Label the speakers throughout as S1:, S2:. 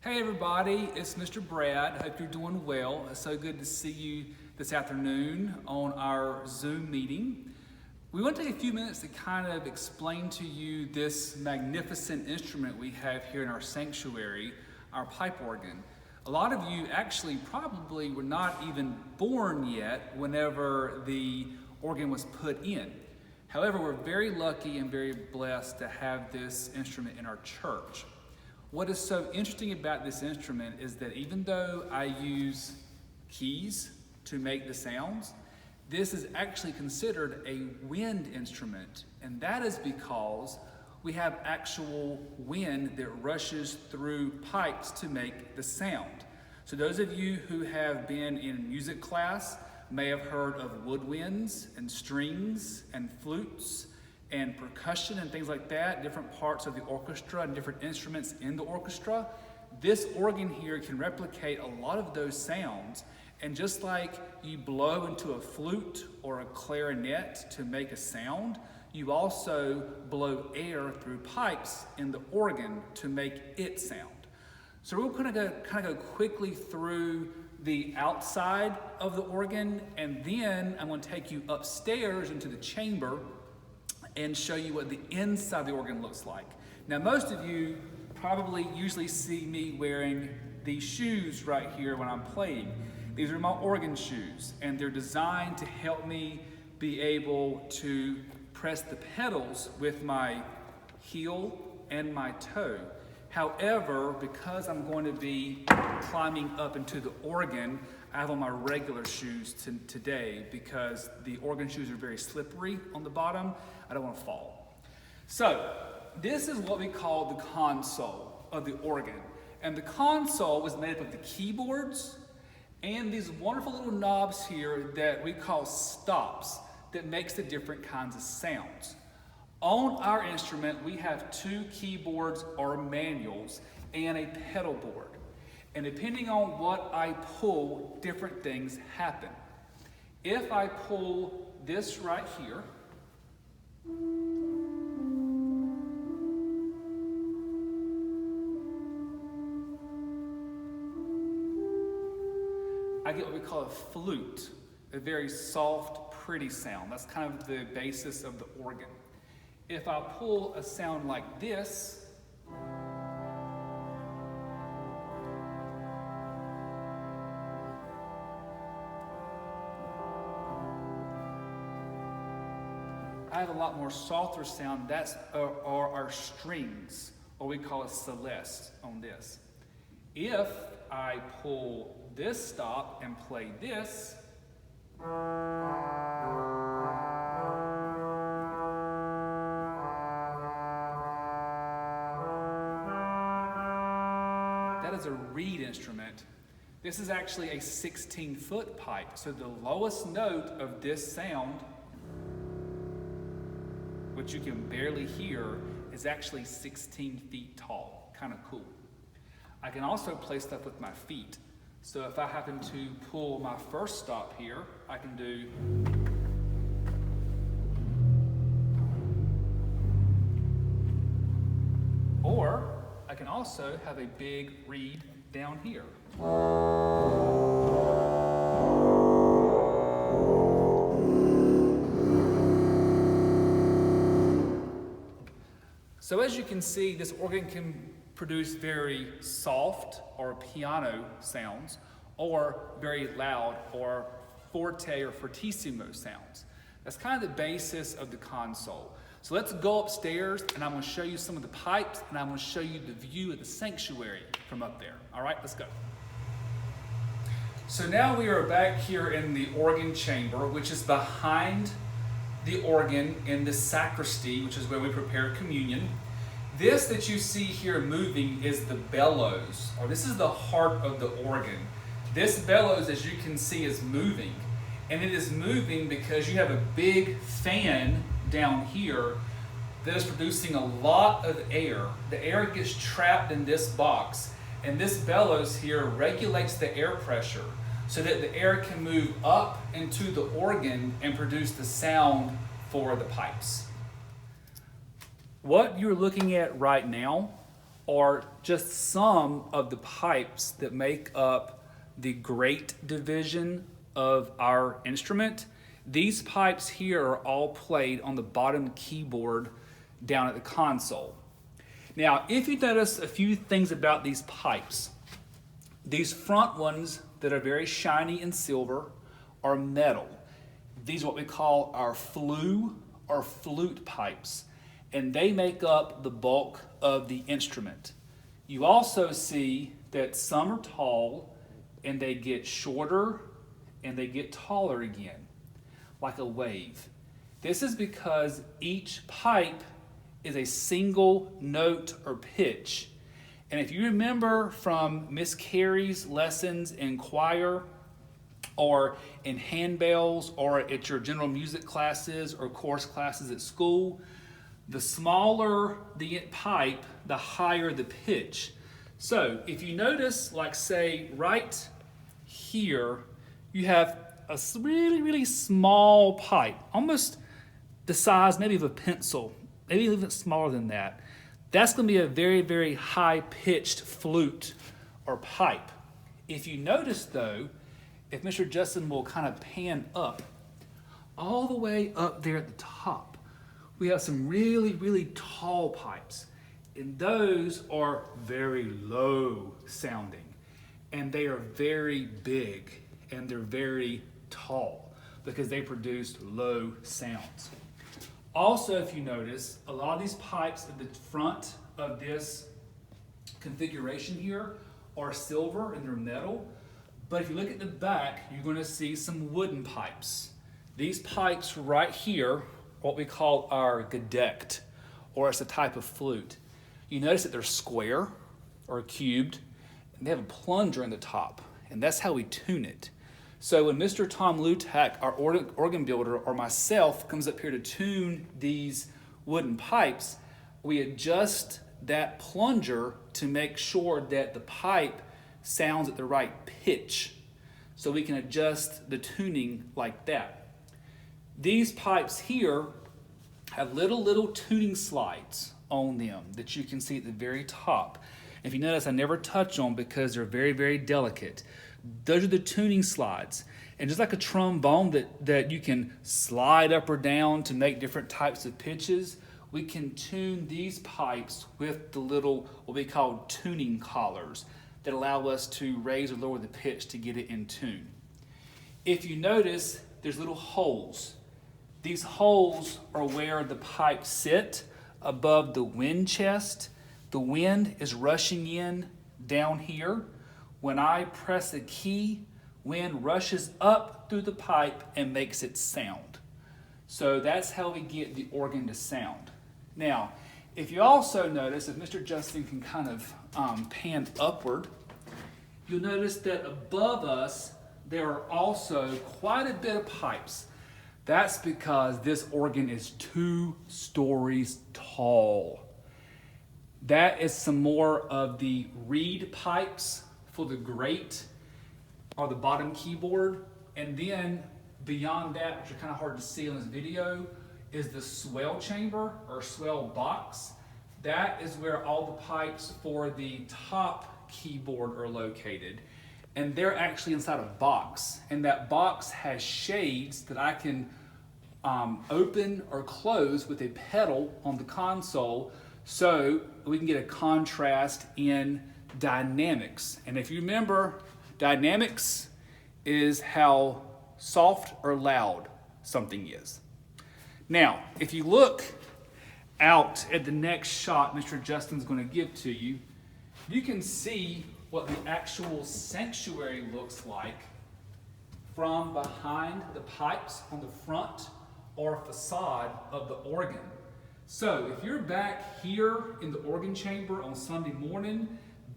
S1: Hey everybody, it's Mr. Brad. Hope you're doing well. It's so good to see you this afternoon on our Zoom meeting. We want to take a few minutes to kind of explain to you this magnificent instrument we have here in our sanctuary, our pipe organ. A lot of you actually probably were not even born yet whenever the organ was put in. However, we're very lucky and very blessed to have this instrument in our church. What is so interesting about this instrument is that even though I use keys to make the sounds, this is actually considered a wind instrument, and that is because we have actual wind that rushes through pipes to make the sound. So those of you who have been in music class may have heard of woodwinds and strings and flutes and percussion and things like that, different parts of the orchestra and different instruments in the orchestra. This organ here can replicate a lot of those sounds, and just like you blow into a flute or a clarinet to make a sound, you also blow air through pipes in the organ to make it sound. So we're going to kind of go quickly through the outside of the organ, and then I'm going to take you upstairs into the chamber and show you what the inside of the organ looks like. Now, most of you probably usually see me wearing these shoes right here when I'm playing. These are my organ shoes, and they're designed to help me be able to press the pedals with my heel and my toe. However, because I'm going to be climbing up into the organ, I have on my regular shoes today because the organ shoes are very slippery on the bottom. I don't want to fall. So this is what we call the console of the organ. And the console was made up of the keyboards and these wonderful little knobs here that we call stops that makes the different kinds of sounds. On our instrument, we have 2 keyboards or manuals and a pedal board. And depending on what I pull, different things happen. If I pull this right here, I get what we call a flute, a very soft, pretty sound. That's kind of the basis of the organ. If I pull a sound like this, I have a lot more softer sound. That's our strings, or we call it celeste on this. If I pull this stop and play this, that is a reed instrument. This is actually a 16-foot pipe. So the lowest note of this sound, which you can barely hear, is actually 16 feet tall. Kind of cool. I can also play stuff with my feet. So if I happen to pull my first stop here, I can do. Or I can also have a big reed down here. So as you can see, this organ can produce very soft or piano sounds, or very loud or forte or fortissimo sounds. That's kind of the basis of the console. So let's go upstairs and I'm going to show you some of the pipes and I'm going to show you the view of the sanctuary from up there. All right, let's go. So now we are back here in the organ chamber, which is behind the organ in the sacristy, which is where we prepare communion. This that you see here moving is the bellows, or this is the heart of the organ. This bellows, as you can see, is moving. And it is moving because you have a big fan down here that is producing a lot of air. The air gets trapped in this box, and this bellows here regulates the air pressure so that the air can move up into the organ and produce the sound for the pipes. What you're looking at right now are just some of the pipes that make up the great division of our instrument. These pipes here are all played on the bottom keyboard down at the console. Now, if you notice a few things about these pipes, these front ones that are very shiny and silver are metal. These are what we call our flue or flute pipes, and they make up the bulk of the instrument. You also see that some are tall and they get shorter and they get taller again, like a wave. This is because each pipe is a single note or pitch. And if you remember from Miss Carey's lessons in choir or in handbells or at your general music classes or chorus classes at school, the smaller the pipe, the higher the pitch. So if you notice, like say right here, you have a really, really small pipe, almost the size maybe of a pencil, maybe even smaller than that. That's going to be a very, very high-pitched flute or pipe. If you notice, though, if Mr. Justin will kind of pan up, all the way up there at the top, we have some really, really tall pipes. And those are very low sounding. And they are very big and they're very tall because they produce low sounds. Also, if you notice, a lot of these pipes at the front of this configuration here are silver and they're metal. But if you look at the back, you're going to see some wooden pipes. These pipes right here, what we call our gedeckt, or it's a type of flute. You notice that they're square or cubed, and they have a plunger in the top, and that's how we tune it. So when Mr. Tom Lutak, our organ builder, or myself comes up here to tune these wooden pipes, we adjust that plunger to make sure that the pipe sounds at the right pitch. So we can adjust the tuning like that. These pipes here have little tuning slides on them that you can see at the very top. If you notice, I never touch them because they're very, very delicate. Those are the tuning slides. And just like a trombone that you can slide up or down to make different types of pitches, we can tune these pipes with the little, what we call tuning collars that allow us to raise or lower the pitch to get it in tune. If you notice, there's little holes. These holes are where the pipes sit above the wind chest. The wind is rushing in down here. When I press a key, wind rushes up through the pipe and makes it sound. So that's how we get the organ to sound. Now, if you also notice, if Mr. Justin can kind of pan upward, you'll notice that above us, there are also quite a bit of pipes. That's because this organ is 2 stories tall. That is some more of the reed pipes for the grate or the bottom keyboard. And then beyond that, which are kind of hard to see on this video, is the swell chamber or swell box. That is where all the pipes for the top keyboard are located. And they're actually inside a box. And that box has shades that I can open or close with a pedal on the console so we can get a contrast in dynamics. And if you remember, dynamics is how soft or loud something is. Now, if you look out at the next shot Mr. Justin's going to give to you, you can see what the actual sanctuary looks like from behind the pipes on the front or facade of the organ. So if you're back here in the organ chamber on Sunday morning,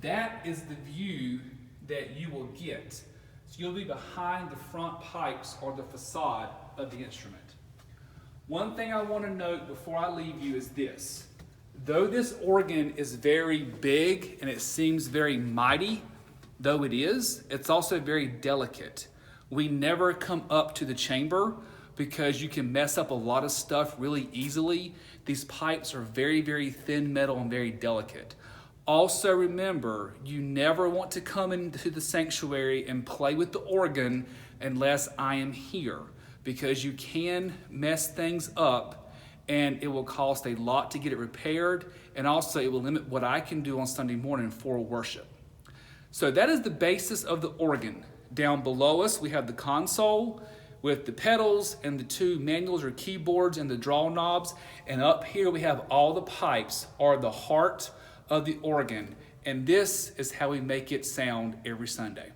S1: that is the view that you will get. So you'll be behind the front pipes or the facade of the instrument. One thing I want to note before I leave you is this. Though this organ is very big and it seems very mighty, though it is, it's also very delicate. We never come up to the chamber because you can mess up a lot of stuff really easily. These pipes are very, very thin metal and very delicate. Also remember, you never want to come into the sanctuary and play with the organ unless I am here, because you can mess things up and it will cost a lot to get it repaired, and also it will limit what I can do on Sunday morning for worship. So that is the basis of the organ. Down below us, we have the console with the pedals and the two manuals or keyboards and the draw knobs. And up here we have all the pipes, or the heart of the organ. And this is how we make it sound every Sunday.